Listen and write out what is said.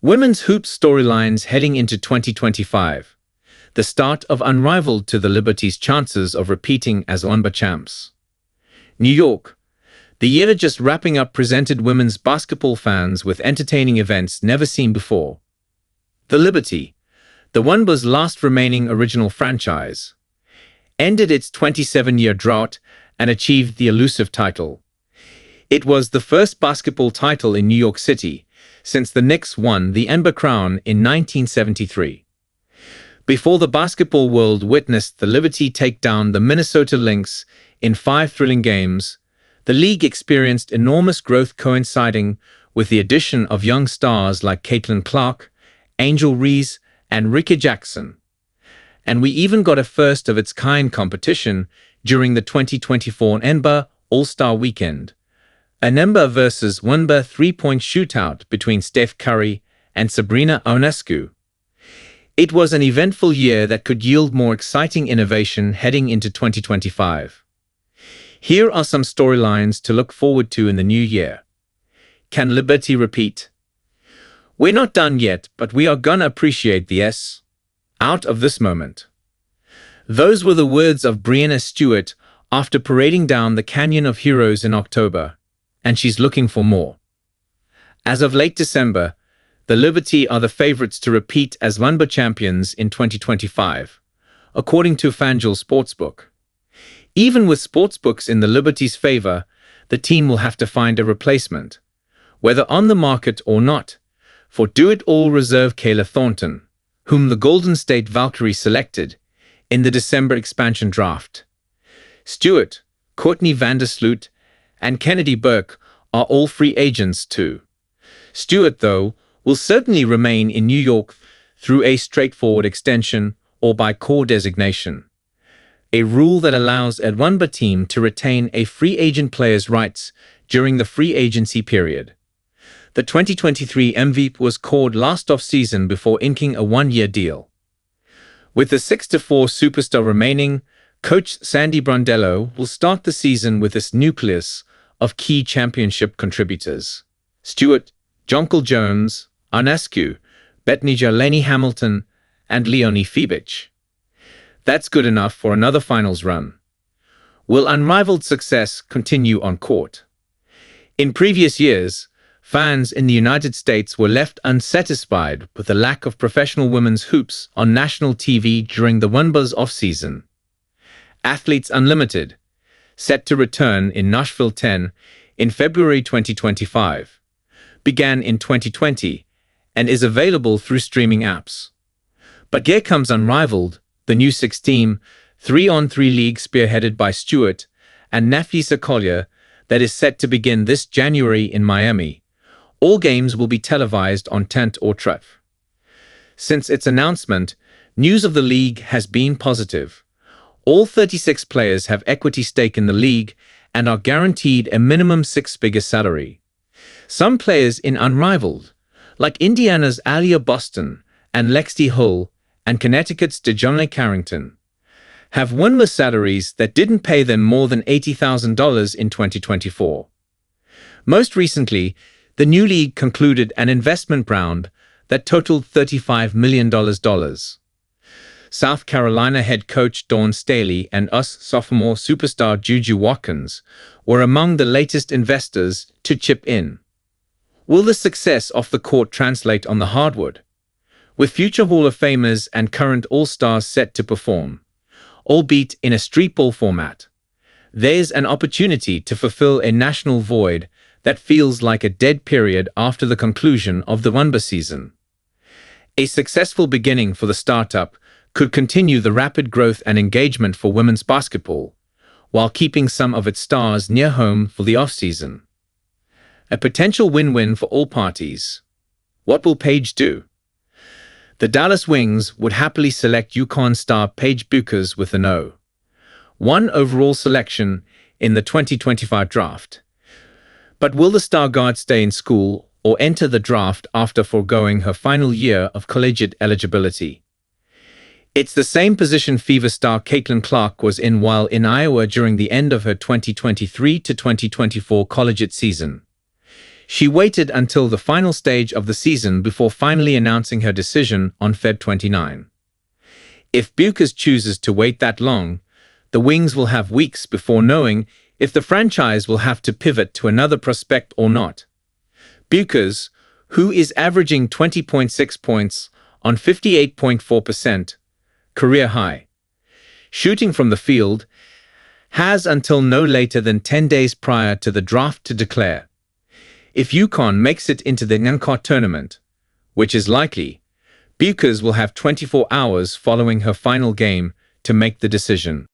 Women's hoops storylines heading into 2025. The start of Unrivaled to the Liberty's chances of repeating as WNBA champs. New York. The year just wrapping up presented women's basketball fans with entertaining events never seen before. The Liberty, the WNBA's last remaining original franchise, ended its 27-year drought and achieved the elusive title. It was the first basketball title in New York City since the Knicks won the NBA crown in 1973. Before the basketball world witnessed the Liberty take down the Minnesota Lynx in 5 thrilling games, the league experienced enormous growth coinciding with the addition of young stars like Caitlin Clark, Angel Reese, and Rickea Jackson. And we even got a first-of-its-kind competition during the 2024 NBA All-Star Weekend. A NBA versus WNBA three-point shootout between Steph Curry and Sabrina Ionescu. It was an eventful year that could yield more exciting innovation heading into 2025. Here are some storylines to look forward to in the new year. Can Liberty repeat? We're not done yet, but we are gonna appreciate the S out of this moment. Those were the words of Breanna Stewart after parading down the Canyon of Heroes in October, and she's looking for more. As of late December, the Liberty are the favorites to repeat as WNBA champions in 2025, according to Fanduel Sportsbook. Even with sportsbooks in the Liberty's favor, the team will have to find a replacement, whether on the market or not, for do-it-all reserve Kayla Thornton, whom the Golden State Valkyries selected in the December expansion draft. Stewart, Courtney Vandersloot, and Kennedy Burke are all free agents too. Stewart, though, will certainly remain in New York through a straightforward extension or by core designation, a rule that allows a WNBA team to retain a free agent player's rights during the free agency period. The 2023 MVP was called last offseason before inking a one-year deal. With the 6-4 superstar remaining, coach Sandy Brondello will start the season with this nucleus of key championship contributors: Stewart, Jonquel Jones, Ionescu, Betnijah Laney Hamilton, and Leonie Fibich. That's good enough for another finals run. Will Unrivaled success continue on court? In previous years, fans in the United States were left unsatisfied with the lack of professional women's hoops on national TV during the WNBA's offseason. Athletes Unlimited, set to return in Nashville 10 in February 2025, began in 2020 and is available through streaming apps. But here comes Unrivaled, the new 6-team, 3-on-3 league spearheaded by Stewart and Napheesa Collier that is set to begin this January in Miami. All games will be televised on TNT or TruTV. Since its announcement, news of the league has been positive. All 36 players have equity stake in the league and are guaranteed a minimum 6-figure salary. Some players in Unrivaled, like Indiana's Aaliyah Boston and Lexi Hull and Connecticut's DeJounte Carrington, have WNBA salaries that didn't pay them more than $80,000 in 2024. Most recently, the new league concluded an investment round that totaled $35 million. South Carolina head coach Dawn Staley and sophomore superstar Juju Watkins were among the latest investors to chip in. Will the success off the court translate on the hardwood? With future Hall of Famers and current All-Stars set to perform, albeit in a street ball format, there's an opportunity to fulfill a national void that feels like a dead period after the conclusion of the WNBA season. A successful beginning for the startup could continue the rapid growth and engagement for women's basketball, while keeping some of its stars near home for the offseason. A potential win-win for all parties. What will Paige do? The Dallas Wings would happily select UConn star Paige Bueckers with an #1 overall selection in the 2025 draft. But will the star guard stay in school or enter the draft after foregoing her final year of collegiate eligibility? It's the same position Fever star Caitlin Clark was in while in Iowa during the end of her 2023 to 2024 collegiate season. She waited until the final stage of the season before finally announcing her decision on Feb 29. If Burke chooses to wait that long, the Wings will have weeks before knowing if the franchise will have to pivot to another prospect or not. Burke, who is averaging 20.6 points on 58.4%, career high, shooting from the field, has until no later than 10 days prior to the draft to declare. If UConn makes it into the NCAA tournament, which is likely, Burke will have 24 hours following her final game to make the decision.